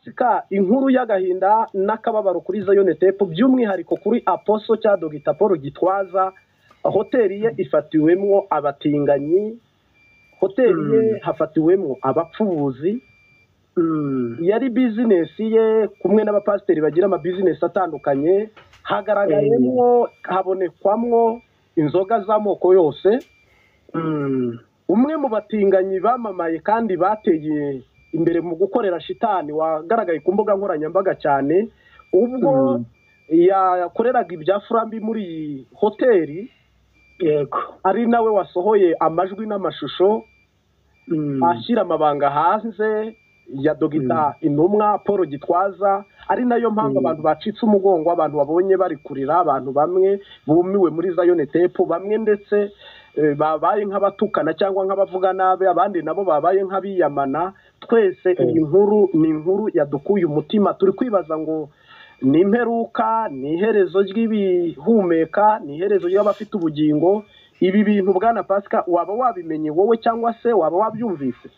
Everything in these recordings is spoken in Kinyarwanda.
sika inkuru y'agahinda n'akababaro kuri Zion Temple by'umwihariko kuri Apostle cya Dr Paul Gitwaza. Hoteli ye ifatiwemo abatinganyi, hoteli ye hafatiwemo abapfubuzi. Yari business ye kumwe n'abapasteri bagira ama business atandukanye, hagaragayemo habonekwamwo inzoga z'amoko yose. Umwe mu batinganyi bamamaye kandi bateye imbere mu gukorera shitani wagaragaye ku mbuga nkoranyambaga cyane ubwo yakoreraga ibya furambi muri hoteli, yego ari nawe wasohoye amajwi n'amashusho ashyira amabanga hanze ya Dogita Intumwa Paul Gitwaza, ari nayo mpamvu abantu bacitse umugongo, abantu babonye bari kurira, abantu bamwe bumiwe muri Zion Temple, bamwe ndetse babaye nk'abatukana cyangwa nk'abavuga nabe, abandi nabo babaye nk'abiyamana. Twese iyi nkuru ni inkuru yadukuye umutima, turi kwibaza ngo ni imperuka, ni iherezo ry'ibihumeka, ni iherezo y'abafite ubugingo. Ibi bintu Bwana Pascal waba wabimenye wowe cyangwa se waba wabyumvise?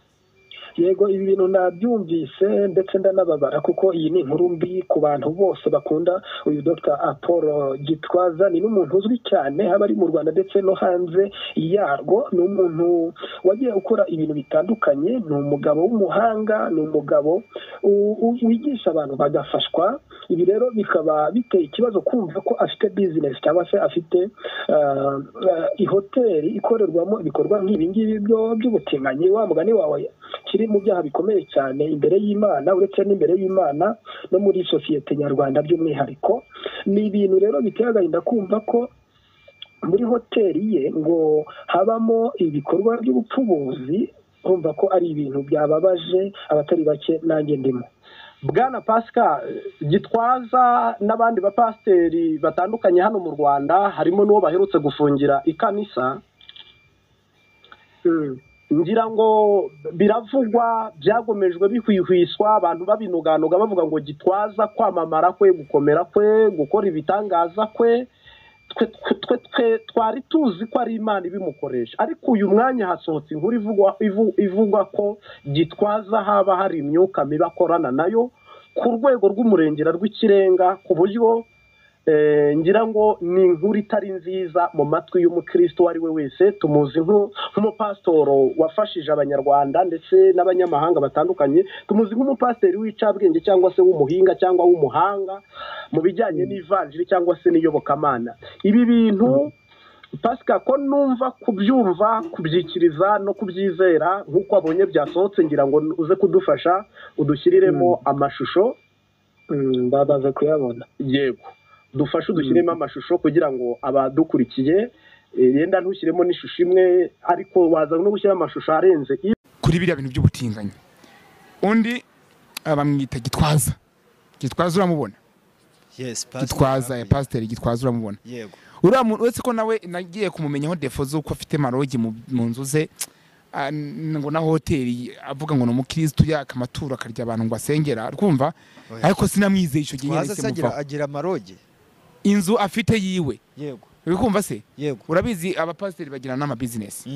Yego, ibi bintu nabyumvise ndetse ndanababara kuko iyi ni inkuru mbi ku bantu bose bakunda uyu Dr Paul Gitwaza. Ni n'umuntu uzwi cyane haba ari mu Rwanda ndetse no hanze yarwo. Ni umuntu wagiye ukora ibintu bitandukanye, ni umugabo w'umuhanga, ni umugabo wigisha abantu bagafashwa. Ibi rero bikaba biteye ikibazo kumva ko afite business cyangwa se afite ihoteli ikorerwamo ibikorwa nk'ibi ngibi by'ubutinganyi. Wa mugani wawe kiri mu byaha bikomeye cyane imbere y'Imana, uretse n'imbere y'Imana no muri sosiyete nyarwanda by'umwihariko. Ni ibintu rero biteye agahinda kumva ko muri hoteli ye ngo habamo ibikorwa by'ubupfubuzi. Urumva ko ari ibintu byababaje abatari bake, nanjye ndimo. Bwana Pascal Gitwaza n'abandi bapasteri batandukanye hano mu Rwanda, harimo n'uwo baherutse gufungira ikanisa. Ngira ngo biravugwa, byagomejwe bihwihwiswa, abantu babinuganuga bavuga ngo Gitwaza kwamamara kwe, gukomera kwe, gukora ibitangaza kwe, twari tuzi ko ari Imana ibimukoresha. Ariko uyu mwanya hasohotse inkuru ivugwa ko Gitwaza haba hari imyuka mibi akorana nayo ku rwego rw'umurengera rw'ikirenga, ku buryo ngira ngo ni inkuru itari nziza mu matwi y'umukristo ari we wese. Tumuzi nk'umupastoro wafashije abanyarwanda ndetse n'abanyamahanga batandukanye, tumuzi nk'umupasteri w'icabwenge cyangwa se w'umuhinga cyangwa w'umuhanga mu bijyanye n'ivanjiri cyangwa se n'iyobokamana. Ibi bintu Pascal ko numva kubyumva, kubyikiriza no kubyizera nk'uko abonye byasohotse, ngira ngo uze kudufasha udushyiriremo amashusho. Babaze kuyabona. Yego, dufashe udushyiremo amashusho kugira ngo abadukurikiye yenda ntushyiremo n'ishusho imwe, ariko waza no gushyira amashusho arenze kuri biriya bintu by'ubutinganyi. Undi bamwita Gitwaza. Gitwaza uramubona? Yes, Gitwaza ya pastor Gitwaza uramubona? Yego. Uriya muntu wese ko nawe nagiye kumumenyaho defo z'uko afite marogi mu nzu ze, ngo na hoteli avuga ngo no mukristo yaka amaturo akarya abantu ngo asengera, urumva? Ariko sinamwizeye icyo gihe nese muva. Agira marogi inzu afite yiwe. Yego. Ubikumva se? Yego. Urabizi abapasiteri bagira n'ama business.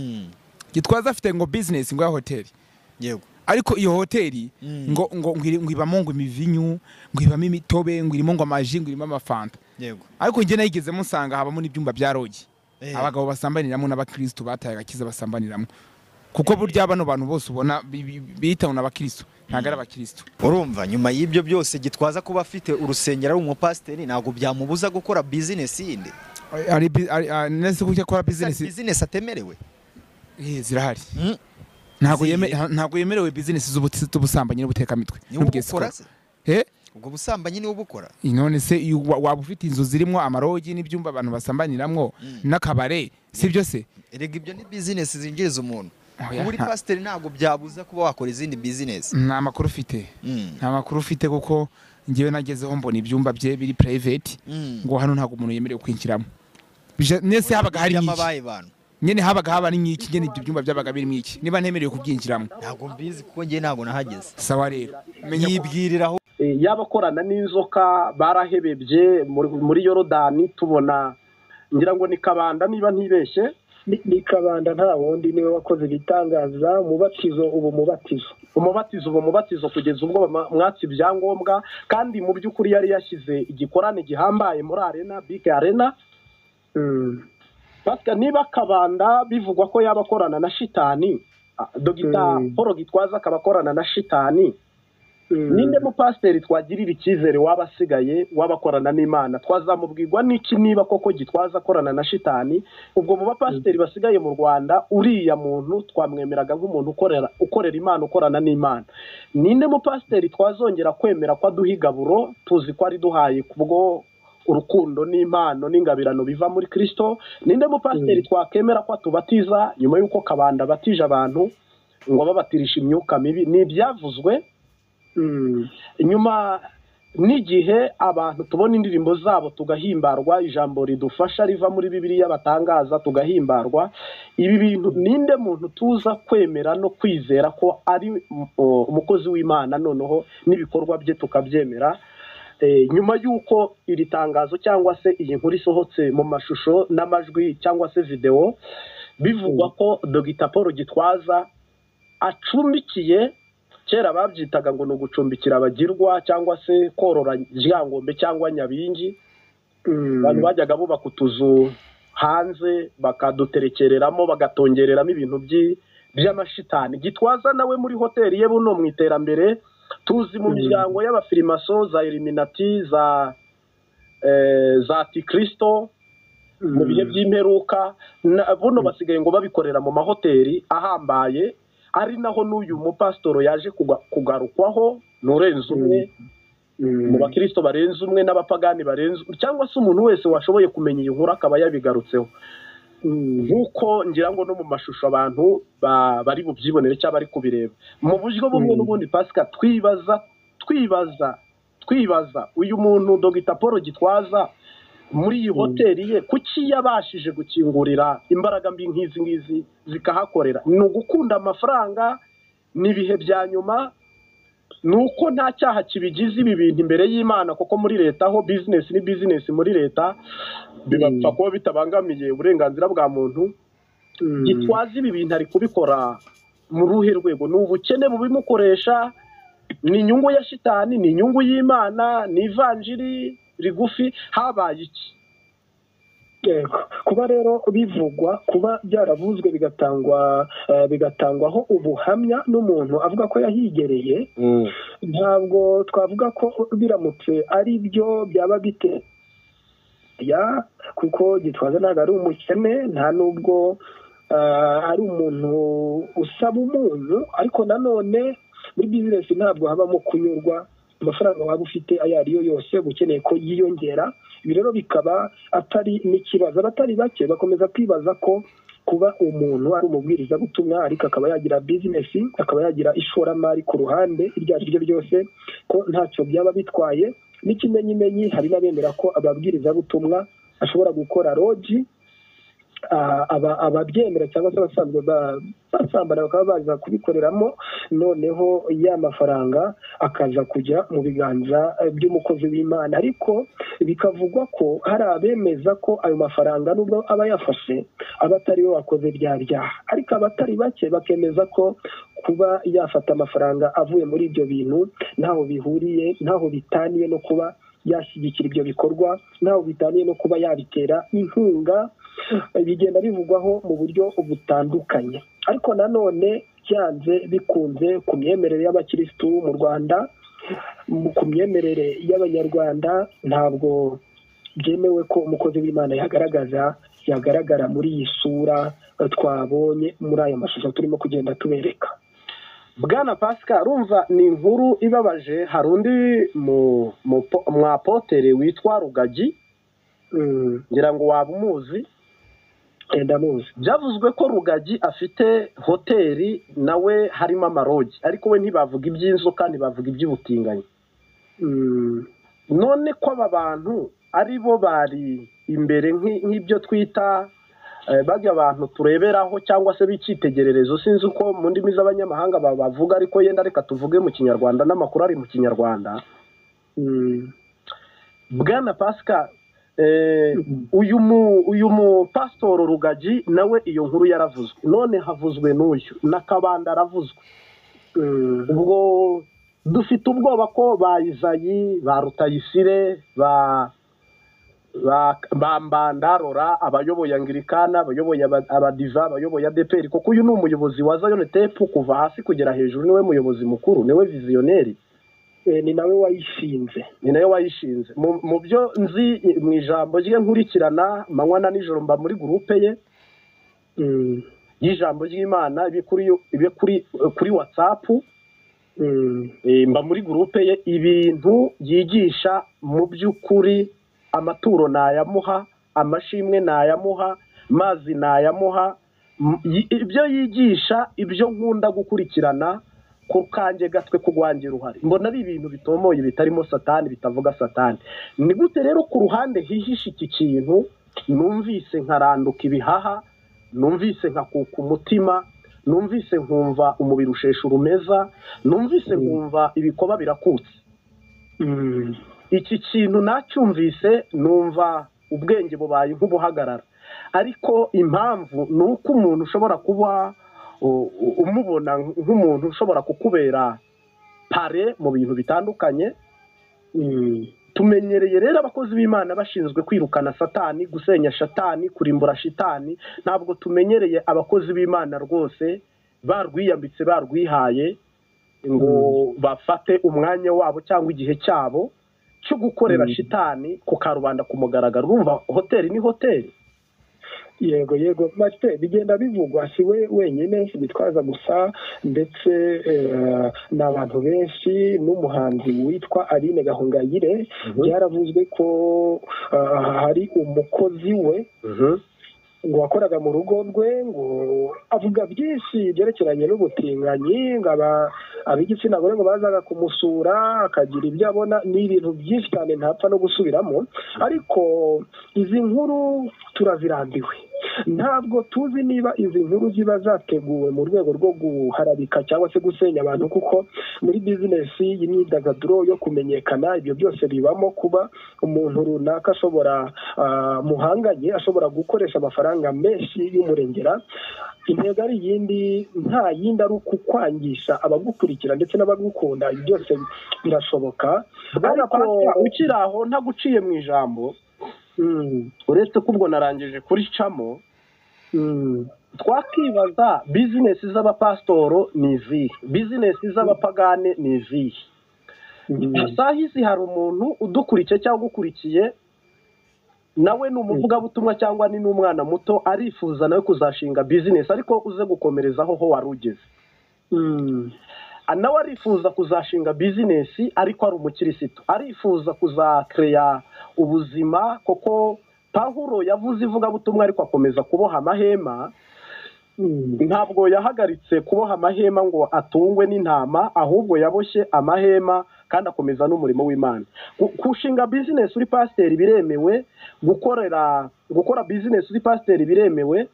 Gitwaza afite ngo business ngo ya hoteli. Yego. Ariko iyo hoteli ngo ibamo ngo imivinyu, ngo ibamo imitobe, ngo irimo ngo amaji, ngo irimo amafanta. Yego. Ariko nge nayigeze musanga habamo n'ibyumba bya rogi. Abagabo basambaniramo n'abakristo bataye agakiza basambaniramo. Kuko burya bano bantu bose ubona bita n'abakristo, ntago ari abakristo. Urumva nyuma y'ibyo byose Gitwaza kuba afite urusengero ari umupasteri ntago byamubuza gukora business yindi. Ari nese kujya gukora business atemerewe. Zirahari. Ntago yemerewe business z'ubusambanyi n'ubutekamitwe. Ubwo busambanyi ni ubukora. None se waba ufite inzu zirimo amarogi n'ibyumba abantu basambaniramwo n'akabare, sibyo se? Erega ibyo ni business zinjiriza umuntu. Muri pastor ntago byabuza kuba wakora izindi business. Nta makuru ufite. Nta makuru ufite kuko ngiye nagezeho mbona ibyumba bye biri private, ngo hano ntago umuntu yemerewe kwinjiramo. Nese habaga hari iki? Nyene habaga haba ni iki, nyene ibyo byumba byabaga birimo iki, niba ntemerewe kubyinjiramo. Ntago mbizi kuko ngiye ntago nahageze. Sawa rero. Yibwiriraho yabakorana n'inzoka barahebebye muri Yorodani. Tubona ngira ngo ni Kabanda niba ntibeshye, ni Kabanda nta wundi niwe wakoze ibitangaza umubatizo ubu mubatizo kugeza ubwo mwatsi ibyangombwa kandi mu by'ukuri yari yashyize igikorane gihambaye muri arena big arena. Niba Kabanda bivugwa ko yaba akorana na shitani, Dogita Paul Gitwaza akaba akorana na shitani, ninde mupasiteri twagirira icyizere waba asigaye wabakorana n'Imana? Twazamubwirwa n'iki niba koko Gitwaza akorana na shitani? Ubwo mu bapasiteri basigaye mu Rwanda uriya muntu twamwemeraga nk'umuntu ukorera Imana, ukorana n'Imana. Ninde mupasiteri twazongera kwemera ko aduha igaburo tuzi ko ari duhaye kubwo urukundo n'impano n'ingabirano biva muri Kristo? Ninde mupasiteri twakemera ko atubatiza nyuma y'uko Kabanda batije abantu ngo babatirisha imyuka mibi? Ni ibyavuzwe nyuma n'igihe abantu tubona indirimbo zabo tugahimbarwa, ijambo ridufasha riva muri Bibiliya batangaza tugahimbarwa. Ibi bintu ninde muntu tuza kwemera no kwizera ko ari umukozi w'Imana noneho n'ibikorwa bye tukabyemera? Nyuma y'uko iri tangazo cyangwa se iyi nkuru isohotse mu mashusho n'amajwi cyangwa se video bivugwa ko Dogita Paul Gitwaza acumbikiye, kera babyitaga ngo ni ugucumbikira abagirwa cyangwa se korora Ryangombe cyangwa Nyabingi, abantu bajyaga bubaka utuzu hanze bakaduterekereramo bagatongereramo ibintu by'amashitani. Gitwaza nawe muri hoteli ye buno mu iterambere tuzi mu miryango y'abafirimaso za Illuminati za Antikristo mu bihe by'imperuka, buno basigaye ngo babikorera mu mahoteli ahambaye, ari naho n'uyu mupasitoro yaje kugarukwaho. Nurenze umwe mu bakristo barenze umwe n'abapagani barenze, cyangwa se umuntu wese washoboye kumenya iyi nkuru akaba yabigarutseho. Nk'uko ngira ngo no mu mashusho abantu bari bubyibonere cyangwa bari kubireba mu buryo bumwe n'ubundi. Pasika twibaza uyu muntu Dogita Paul Gitwaza muri iyi hoteli ye kuki yabashije gukingurira imbaraga mbi nk'izi ngizi zikahakorera? Ni ugukunda amafaranga? Ni ibihe bya nyuma? Ni uko nta cyaha kibigize ibi bintu imbere y'Imana? Kuko muri leta aho business ni business muri leta bibapfa kuba bitabangamiye uburenganzira bwa muntu. Gitwaza ibi bintu ari kubikora mu ruhe rwego? Ni ubukene bubimukoresha? Ni inyungu ya shitani? Ni inyungu y'Imana? Ni ivanjiri rigufi? Habaye iki? Kuba rero bivugwa, kuba byaravuzwe bigatangwaho ubuhamya n'umuntu avuga ko yahigereye, ntabwo twavuga ko biramutse ari byo byaba bite kuko Gitwaza ntabwo ari umukene, nta nubwo ari umuntu usaba umuntu, ariko nanone muri bizinesi ntabwo habamo kunyurwa. Amafaranga waba ufite ayo ari yo yose ukeneye ko yiyongera. Ibi rero bikaba atari n'ikibazo. Abatari bake bakomeza kwibaza ko kuba umuntu ari umubwirizabutumwa ariko akaba yagira bizinesi, akaba yagira ishoramari ku ruhande iryo ari ryo ryose, ko ntacyo byaba bitwaye. N'ikimenyimenyi hari n'abemera ko ababwirizabutumwa ashobora gukora roji, ababyemera cyangwa se abasanzwe basambana bakaba baza kubikoreramo, noneho ya mafaranga akaza kujya mu biganza by'umukozi w'Imana. Ariko bikavugwa ko hari abemeza ko ayo mafaranga nubwo aba yafashe aba atari we wakoze bya byaha, ariko abatari bake bakemeza ko kuba yafata amafaranga avuye muri ibyo bintu ntaho bihuriye, ntaho bitaniye no kuba yashyigikira ibyo bikorwa, ntaho bitaniye no kuba yabitera inkunga. Bigenda bivugwaho mu buryo butandukanye, ariko nanone byanze bikunze ku myemerere y'abakirisitu mu Rwanda, ku myemerere y'Abanyarwanda, ntabwo byemewe ko umukozi w'Imana yagaragara muri iyi sura twabonye muri aya mashusho turimo kugenda tubereka. Bwana Pascal, urumva ni inkuru ibabaje. Hari undi mwapotere witwa Rugagi, ngira ngo waba umuzi. Byavuzwe ko Rugagi afite hoteli nawe harimo amarogi, ariko we ntibavuga iby'inzoka, ntibavuga iby'ubutinganyi. None ko aba bantu ari bo bari imbere nk'ibyo twita bajya abantu tureberaho cyangwa se b'icyitegererezo, sinzi uko mu ndimi z'abanyamahanga bavuga, ariko yenda reka tuvuge mu Kinyarwanda n'amakuru ari mu Kinyarwanda. Bwana Pascal, uyu mu pasitoro Rugagi nawe iyo nkuru yaravuzwe, none havuzwe n'uyu na Kabanda aravuzwe. Ubwo dufite ubwoba ko ba Izayi, ba Rutayisire, ba Mbandarora, abayoboye Anglikana, abayoboye abadiva, abayoboye ADEPR, kuko uyu ni umuyobozi wa Zion Temple kuva hasi kugera hejuru, niwe muyobozi mukuru, niwe visionnaire, ni nawe wayishinze. Mu byo nzi mu ijambo rye nkurikirana manywa na nijoro, mba muri groupe ye y'ijambo ry'Imana ibi kuri WhatsApp, mba muri groupe ye, ibintu yigisha mu by'ukuri amaturo nayamuha, amashimwe nayamuha, mazi nayamuha, ibyo yigisha, ibyo nkunda gukurikirana ku kanjye gatwe kugwangira uruhare, mbona ari ibintu bitomoye bitarimo satani, bitavuga satani. Ni gute rero ku ruhande hihisha iki kintu? Numvise nkaranduka ibihaha, numvise nkakuka umutima, numvise nkumva umubiri ushesha urumeza, numvise nkumva ibikoba birakutse. Iki kintu nacyumvise numva ubwenge bubaye nk'ubuhagarara, ariko impamvu ni uko umuntu ushobora kuba umubona nk'umuntu ushobora kukubera pare mu bintu bitandukanye. Tumenyereye rero abakozi b'Imana bashinzwe kwirukana satani, gusenya satani, kurimbura shitani. Ntabwo tumenyereye abakozi b'Imana rwose barwiyambitse, barwihaye ngo bafate umwanya wabo cyangwa igihe cyabo cyo gukorera shitani ku karubanda ku mugaragaro. Urumva hoteli ni hoteli. Yego Martin, bigenda bivugwa si we wenyine bitwaza gusa, ndetse n'abantu benshi, n'umuhanzi witwa Aline Gahongayire byaravuzwe ko hari umukozi we ngo wakoraga mu rugo rwe, ngo avuga byinshi byerekeranye n'ubutinganyi, ngo ab'igitsina gore ngo bazaga kumusura akagira ibyo abona, n'ibintu byinshi cyane ntapfa no gusubiramo. Ariko izi nkuru turazirambiwe, ntabwo tuzi niba izi nkuru ziba zateguwe mu rwego rwo guharabika cyangwa se gusenya abantu, kuko muri bizinesi y'imyidagaduro yo kumenyekana ibyo byose bibamo kuba umuntu runaka ashobora muhanganye ashobora gukoresha amafaranga menshi y'umurengera. Intego ari iyindi, nta yindi ari ukukwangisha abagukurikira ndetse n'abagukunda. Ibi byose birashoboka. Ariko ukiri aho ntaguciye mu ijambo, uretse ko ubwo narangije kuricamo, twakibaza bizinesi z'abapasitoro ni izihe, bizinesi z'abapagane ni izihe? Saa hizi hari umuntu udukurikiye cyangwa ugukurikiye, nawe ni umuvugabutumwa cyangwa ni n'umwana muto, arifuza nawe kuzashinga bizinesi, ariko uze gukomerezaho ho wari ugeze. Nawe arifuza kuzashinga bizinesi, ariko ari umukirisitu, arifuza kuzakereya ubuzima, koko Pawulo yavuze ivugabutumwa ariko akomeza kuboha amahema. Ntabwo yahagaritse kuboha amahema ngo atungwe n'intama, ahubwo yaboshye amahema kandi akomeza n'umurimo w'Imana. Kushinga bizinesi uri pasiteri biremewe, gukora bizinesi uri pasiteri biremewe.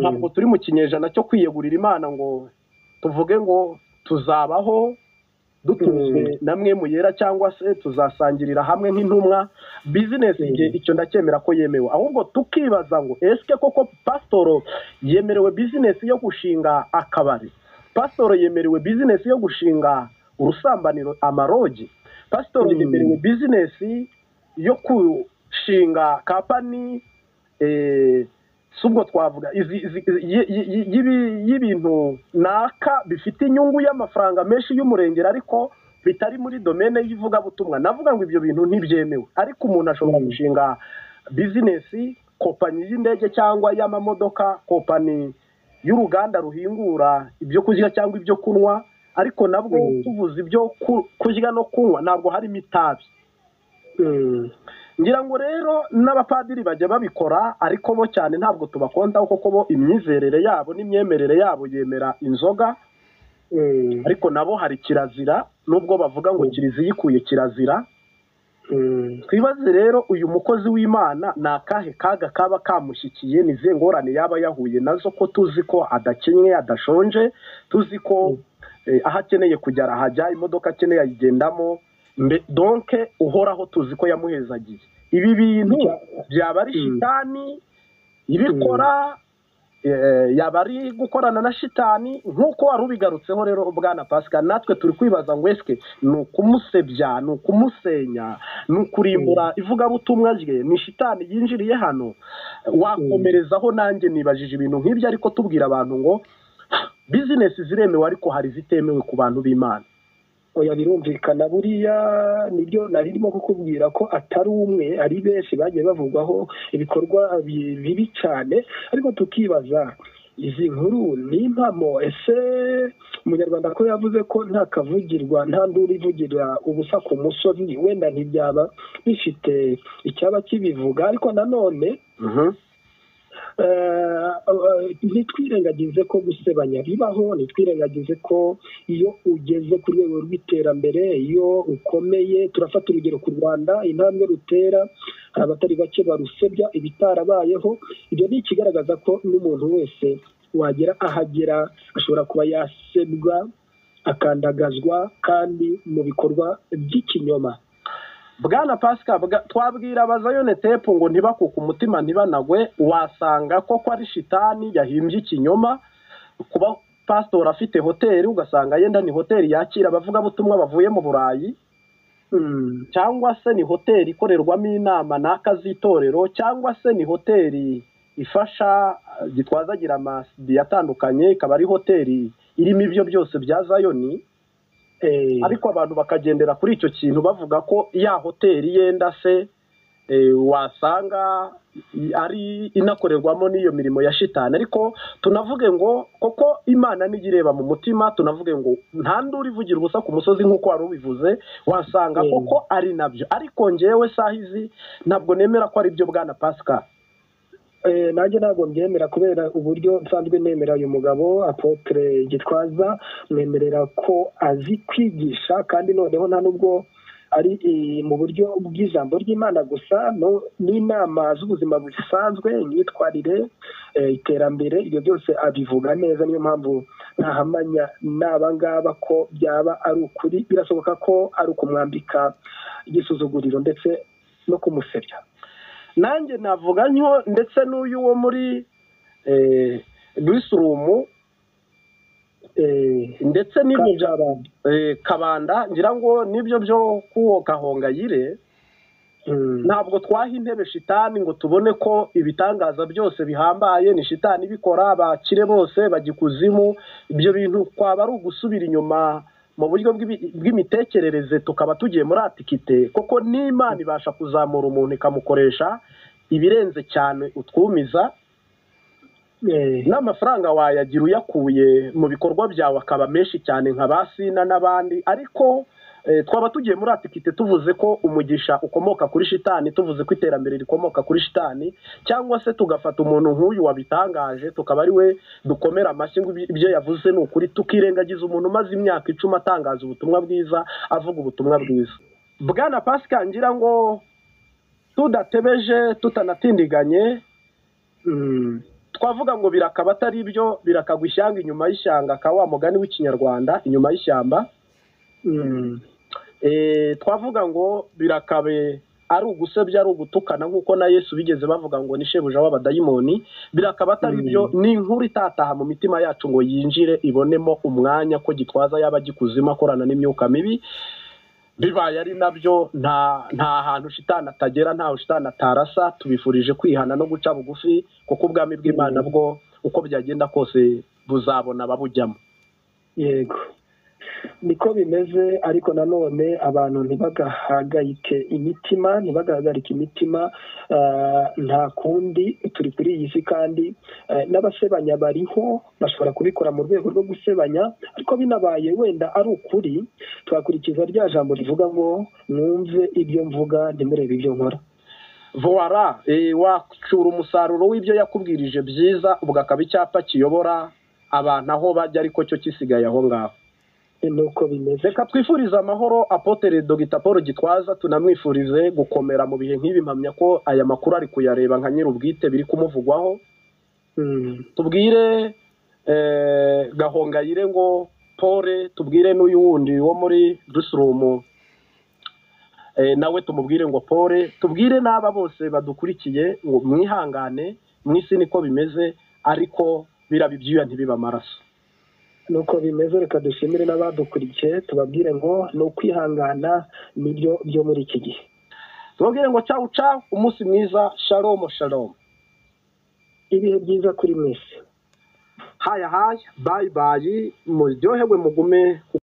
Ntabwo turi mu kinyejana cyo kwiyegurira Imana ngo tuvuge ngo tuzabaho dutunzwe namwe mu yera cyangwa se tuzasangirira hamwe nk'intumwa. Bizinesi icyo ndacyemera ko yemewe, ahubwo tukibaza ngo eske koko pasitoro yemerewe bizinesi yo gushinga akabari? Pasitoro yemerewe bizinesi yo gushinga urusambaniro, amarogi? Pasitoro yemerewe bizinesi yo gushinga kampani subwo twavuga y'ibintu naka bifite inyungu y'amafaranga menshi y'umurengera, ariko bitari muri domene y'ivugabutumwa? Navuga ngo ibyo bintu ntibyemewe, ariko umuntu ashobora gushinga bizinesi, kompanyi y'indege cyangwa y'amamodoka, kompanyi y'uruganda ruhingura ibyo kurya cyangwa ibyo kunywa, ariko nabwo tuvuze ibyo kurya no kunywa ntabwo harimo itabi. Ngira ngo rero n'abapadiri bajya babikora, ariko bo cyane ntabwo tubakontaho, kuko bo imyizerere yabo n'imyemerere yabo yemera inzoga, ariko nabo hari kirazira, nubwo bavuga ngo kiliziya ikuye kirazira. Twibaze rero uyu mukozi w'Imana ni akahe kaga kaba kamushyikiye, nize ngorane yaba yahuye nazo, ko tuzi ko adakenywe, adashonje, tuzi ko aho akeneye kujya arahajya, imodoka akeneye ayigendamo, donke uhoraho tuzi ko yamuhezagiye. ibi bintu byaba ari shitani ibikora, yaba ari gukorana na shitani nk'uko wari ubigarutseho rero bwana Pascal. Natwe turi kwibaza ngo eske ni ukumusebya, ni ukumusenya, ni ukurimbura ivugabutumwa rye, ni shitani yinjiriye hano. Wakomerezaho nanjye nibajije ibintu nk'ibyo, ariko tubwira abantu ngo bizinesi ziremewe ariko hari zitemewe ku bantu b'Imana. Oya, birumvikana, buriya nibyo narimo kukubwira ko atari umwe, ari benshi bagiye bavugwaho ibikorwa bibi cyane, ariko tukibaza izi nkuru ni impamo. Ese umunyarwanda ko yavuze ko nta kavugirwa, nta nduru ivugira ubusa ku musozi, wenda ntibyaba bifite icyaba kibivuga, ariko nanone ntitwirengagize ko gusebanya bibaho, ntitwirengagize ko iyo ugeze ku rwego rw'iterambere, iyo ukomeye, turafata urugero ku Rwanda, intambwe rutera hari abatari bake barusebya ibitarabayeho. Ibyo ni ikigaragaza ko n'umuntu wese wagera ahagera ashobora kuba yasebwa, akandagazwa, kandi mu bikorwa by'ikinyoma. Bwana Pascal, twabwira abazayone tepu ngo ntibakuke umutima ntibanagwe. Wasanga koko ari shitani yahimbye ikinyoma. Kuba pastor afite hoteli, ugasanga yenda ni hoteli yakira abavugabutumwa bavuye mu Burayi, cyangwa se ni hoteli ikorerwamo inama n'akazitorero, cyangwa se ni hoteli ifasha Gitwaza agira amasidi atandukanye, ikaba ari hoteli irimo ibyo byose bya Zayoni. Ariko abantu bakagendera kuri icyo kintu bavuga ko ya hoteli yenda se wasanga ari inakorerwamo n'iyo mirimo ya shitani. Ariko tunavuge ngo koko Imana nigireba mu mutima, tunavuge ngo nta nduru ivugira ubusa ku musozi nk'uko wari ubivuze, wasanga koko ari nabyo. Ariko njyewe sahizi ntabwo nemera ko ari byo bwana Pascal. Nanjye ntabwo mbyemera, kubera uburyo nsanzwe nemera uyu mugabo Apotre Gitwaza, mwemerera ko azi kwigisha, kandi noneho nta nubwo ari mu buryo bw'ijambo ry'Imana gusa, n'inama z'ubuzima busanzwe, imyitwarire, iterambere, ibyo byose abivuga neza. Niyo mpamvu ntahamanya n'aba ngaba ko byaba ari ukuri. Birashoboka ko ari ukumwambika igisuzuguriro ndetse no kumusebya. Nanjye navuga nyo, ndetse n'uyu wo muri Rwisurumu, ndetse n'ibyo bya Kabanda, ngira ngo nibyo byo kuwo Gahongayire. Ntabwo twaha intebe shitani ngo tubone ko ibitangaza byose bihambaye ni shitani bikora, abakire bose bagikuzimu. Ibyo bintu kwaba ari ugusubira inyuma mu buryo bw'imitekerereze, tukaba tugiye muri atikite. Koko n'Imana ibasha kuzamura umuntu ikamukoresha ibirenze cyane utwumiza, n'amafaranga wayagira uyakuye mu bikorwa byawe akaba menshi cyane nka Basina n'abandi. Ariko twaba tugiye muri atikite tuvuze ko umugisha ukomoka kuri shitani, tuvuze ko iterambere rikomoka kuri shitani, cyangwa se tugafata umuntu nk'uyu wabitangaje tukaba ari we dukomera amashyi ngo ibyo yavuze ni ukuri, tukirengagiza umuntu umaze imyaka 10 atangaza ubutumwa bwiza, avuga ubutumwa bwiza. Bwana Pascal, ngira ngo tudatebeje tutanatindiganye, twavuga ngo birakaba atari ibyo, birakagwa ishyanga inyuma y'ishyanga, ka wa mugani w'ikinyarwanda, inyuma y'ishyamba. Twavuga ngo birakabe ari ugusebya, ari ugutukana, nk'uko na Yesu bigeze bavuga ngo ni shebuja w'abadayimoni. Birakaba atari ibyo, ni inkuru itataha mu mitima yacu ngo yinjire ibonemo umwanya ko Gitwaza yaba gikuzima akorana n'imyuka mibi. Bibaye ari nabyo, nta hantu shitani atagera, ntaho shitani atarasa. Tubifurije kwihana no guca bugufi, kuko ubwami bw'Imana bwo uko byagenda kose buzabona ababujyamo. Yego, niko bimeze. Ariko nanone abantu ntibagahagayike imitima, nta kundi, turi kuri iyi si, kandi n'abasebanya bariho, bashobora kubikora mu rwego rwo gusebanya. Ariko binabaye wenda ari ukuri, twakurikiza rya jambo rivuga ngo mwumve ibyo mvuga ntimurebe ibyo nkora. Voila, wacura umusaruro w'ibyo yakubwirije byiza, ubwo akaba icyapa kiyobora abantu aho bajya, ariko cyo kisigaye aho ngaho. Nuko bimeze. Reka twifuriza amahoro Apotre Dr Paul Gitwaza, tunamwifurize gukomera mu bihe nk'ibi. Mpamya ko aya makuru ari kuyareba nka nyir'ubwite biri kumuvugwaho. Tubwire Gahongayire ngo Paul, tubwire n'uyu wundi wo muri Rwisurumu nawe tumubwire ngo pole, tubwire n'aba bose badukurikiye ngo mwihangane, mu isi niko bimeze, ariko biraba ibyuya ntibiba amaraso. Nuko bimeze, reka dushimire n'abadukurikiye, tubabwire ngo ni ukwihangana nibyo byo muri iki gihe. Tubabwire ngo ciao ciao, umunsi mwiza, shalom shalom. Ibihe byiza kuri mwese. Haya haya, bye bye, muryoherwe mugume